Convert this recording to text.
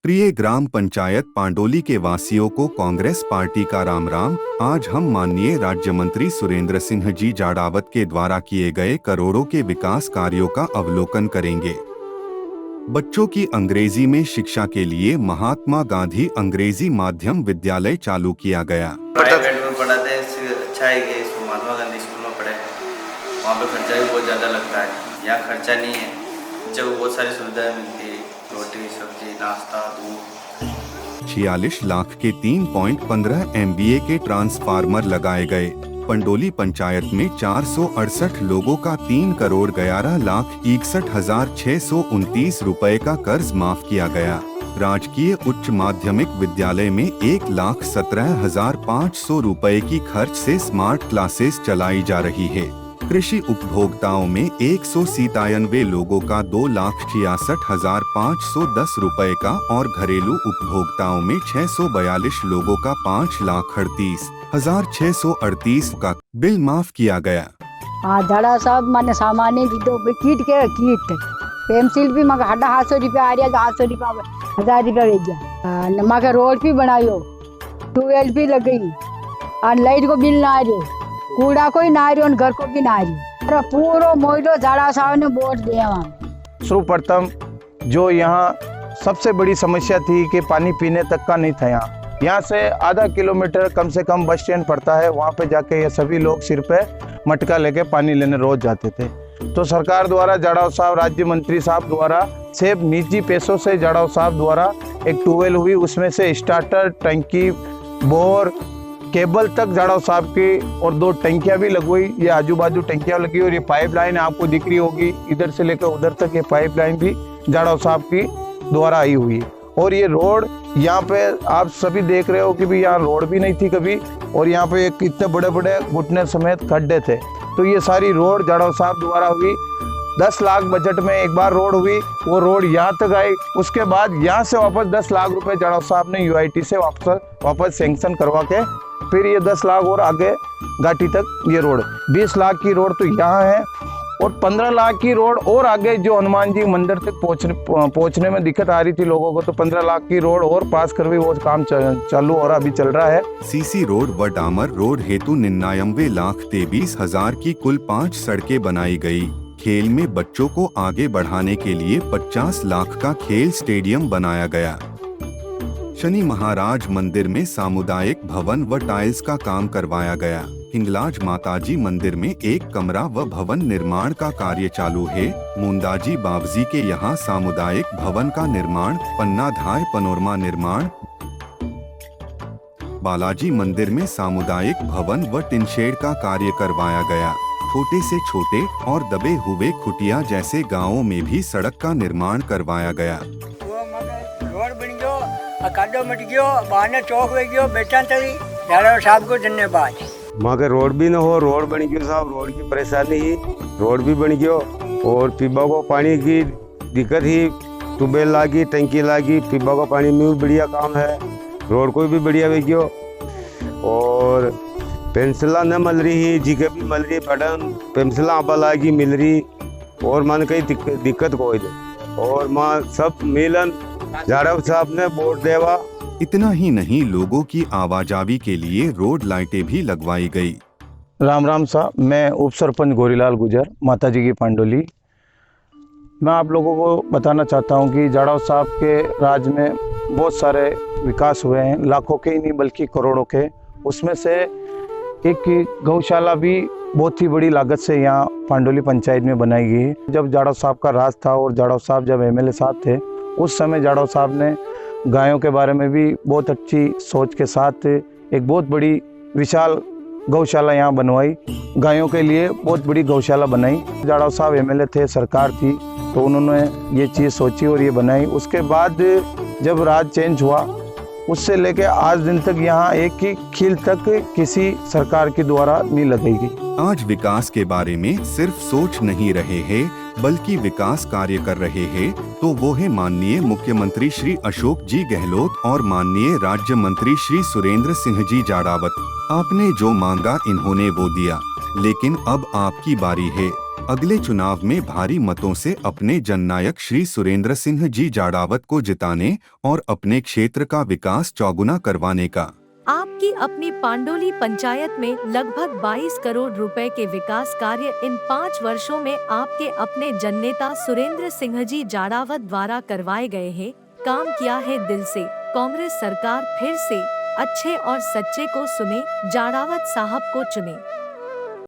प्रिय ग्राम पंचायत पांडोली के वासियों को कांग्रेस पार्टी का राम राम। आज हम माननीय राज्य मंत्री सुरेंद्र सिंह जी जाड़ावत के द्वारा किए गए करोड़ों के विकास कार्यों का अवलोकन करेंगे। बच्चों की अंग्रेजी में शिक्षा के लिए महात्मा गांधी अंग्रेजी माध्यम विद्यालय चालू किया गया। प्राइवेट में पढ़ाते हैं, इससे अच्छा है कि इसको महात्मा गांधी स्कूल में पढ़े। वहाँ पे खर्चा भी बहुत ज़्यादा लगता है, यहाँ खर्चा नहीं है। जब बहुत सारी सुविधाएं मिलती है, रोटी सब्जी नाश्ता दूध। 46 लाख के 3.15 MVA के ट्रांसफार्मर लगाए गए। पंडोली पंचायत में 468 लोगों का 3 करोड़ 11 लाख 61,629 रुपए का कर्ज माफ किया गया। राजकीय उच्च माध्यमिक विद्यालय में 1,17,500 रुपए की खर्च से स्मार्ट क्लासेस चलाई जा रही है। कृषि उपभोक्ताओं में 197 लोगों का 2,66,510 रुपए का और घरेलू उपभोक्ताओं में 642 लोगों का 5,38,638 का बिल माफ किया गया। हाँ धड़ा सब मैंने सामान्य दो कीट पेंसिल भी मगर 800 रुपया आ रहा, 800 रुपया 1000 रुपया ले गया। मगर रोड भी बनायो, ट्यूबवेल भी लग गई और लाइट को बिल ना आ रही, कूड़ा कोई ना आ रही और घर को भी ना आ रही। पूरा मोइलो झाड़ा साहब ने वोट दिया। सर्वप्रथम जो यहाँ सबसे बड़ी समस्या थी कि पानी पीने तक का नहीं था। यहाँ से आधा किलोमीटर कम से कम बस स्टैंड पड़ता है, वहाँ पे जाके ये सभी लोग सिर पे मटका लेके पानी लेने रोज जाते थे। तो सरकार द्वारा जाड़ाव साहब राज्य मंत्री साहब द्वारा सिर्फ निजी पैसों से जाड़ाव साहब द्वारा एक ट्यूबवेल हुई, उसमें से स्टार्टर टंकी बोर केबल तक जाड़ाव साहब की और 2 टंकियां भी लगवाई। ये आजू बाजू टंकियां लगी और ये पाइपलाइन आपको दिख रही होगी, इधर से लेकर उधर तक ये पाइपलाइन भी जाड़ाव साहब की द्वारा आई हुई है। और ये रोड यहाँ पे आप सभी देख रहे हो कि भी यहाँ रोड भी नहीं थी कभी, और यहाँ पे एक इतने बड़े बड़े घुटने समेत खड्डे थे। तो ये सारी रोड जाड़ाव साहब द्वारा हुई। 10 लाख बजट में एक बार रोड हुई, वो रोड यहाँ तक आई। उसके बाद यहाँ से वापस 10 लाख रुपए जाड़ाव साहब ने UIT से वापस सैंक्शन करवा के फिर ये 10 लाख और आगे घाटी तक ये रोड 20 लाख की रोड तो यहाँ है, और 15 लाख की रोड और आगे जो हनुमान जी मंदिर तक पहुँचने में दिक्कत आ रही थी लोगों को, तो 15 लाख की रोड और पास करवी, वो काम चालू और अभी चल रहा है। CC रोड व डामर रोड हेतु 99,23,000 की कुल 5 सड़कें बनाई गई। खेल में बच्चों को आगे बढ़ाने के लिए 50 लाख का खेल स्टेडियम बनाया गया। शनि महाराज मंदिर में सामुदायिक भवन व टाइल्स का काम करवाया गया। हिंगलाज माताजी मंदिर में 1 कमरा व भवन निर्माण का कार्य चालू है। मुंदाजी बाबजी के यहाँ सामुदायिक भवन का निर्माण, पन्नाधाय पनोरमा निर्माण। बालाजी मंदिर में सामुदायिक भवन व टिनशेड का कार्य करवाया गया। छोटे से छोटे और दबे हुए खुटिया जैसे गांवों में भी सड़क का निर्माण करवाया गया। रोड बन गयो, काडो मट गयो, बहाने चौक हो गयो, बेटा तरी जाड़ाव साहब को धन्यवाद। मगर रोड भी न हो, रोड बन गयो साहब, रोड की परेशानी ही, रोड भी बन गयो और पीबा को पानी की दिक्कत ही, ट्यूबवेल लागी, टंकी लागी, पीबा को पानी में भी बढ़िया काम है, रोड को भी बढ़िया हो गयो। और पेंसिला न मिल रही ही, जीके भी मिल रही, बटन पेंसिला आप लागी मिल रही, और मन कहीं दिक्कत कोई नहीं, और माँ सब मिलन जाड़ाव साहब ने वोट देवा। इतना ही नहीं, लोगों की आवाजावी के लिए रोड लाइटें भी लगवाई गई। राम राम साहब, मैं उप सरपंच गोरीलाल गुजर, माताजी की पांडोली। मैं आप लोगों को बताना चाहता हूं कि जाड़ाव साहब के राज में बहुत सारे विकास हुए हैं, लाखों के ही नहीं बल्कि करोड़ों के। उसमें से एक गौशाला भी बहुत ही बड़ी लागत से यहाँ पांडोली पंचायत में बनाई गई है। जब जाड़ाव साहब का राज था और जाड़ाव साहब जब MLA साहब थे, उस समय जाड़ाव साहब ने गायों के बारे में भी बहुत अच्छी सोच के साथ एक बहुत बड़ी विशाल गौशाला यहाँ बनवाई। गायों के लिए बहुत बड़ी गौशाला बनाई। जाड़ाव साहब MLA थे, सरकार थी, तो उन्होंने ये चीज़ सोची और ये बनाई। उसके बाद जब राज चेंज हुआ, उससे लेके आज दिन तक यहाँ एक ही खील तक किसी सरकार के द्वारा नहीं लगेगी। आज विकास के बारे में सिर्फ सोच नहीं रहे हैं, बल्कि विकास कार्य कर रहे हैं, तो वो है माननीय मुख्यमंत्री श्री अशोक जी गहलोत और माननीय राज्य मंत्री श्री सुरेंद्र सिंह जी जाड़ावत। आपने जो मांगा इन्होंने वो दिया, लेकिन अब आपकी बारी है। अगले चुनाव में भारी मतों से अपने जननायक श्री सुरेंद्र सिंह जी जाड़ावत को जिताने और अपने क्षेत्र का विकास चौगुना करवाने का। आपकी अपनी पांडोली पंचायत में लगभग 22 करोड़ रुपए के विकास कार्य इन 5 वर्षों में आपके अपने जननेता सुरेंद्र सिंह जी जाड़ावत द्वारा करवाए गए हैं। काम किया है दिल से। कांग्रेस सरकार फिर से अच्छे और सच्चे को सुने, जाड़ावत साहब को चुने।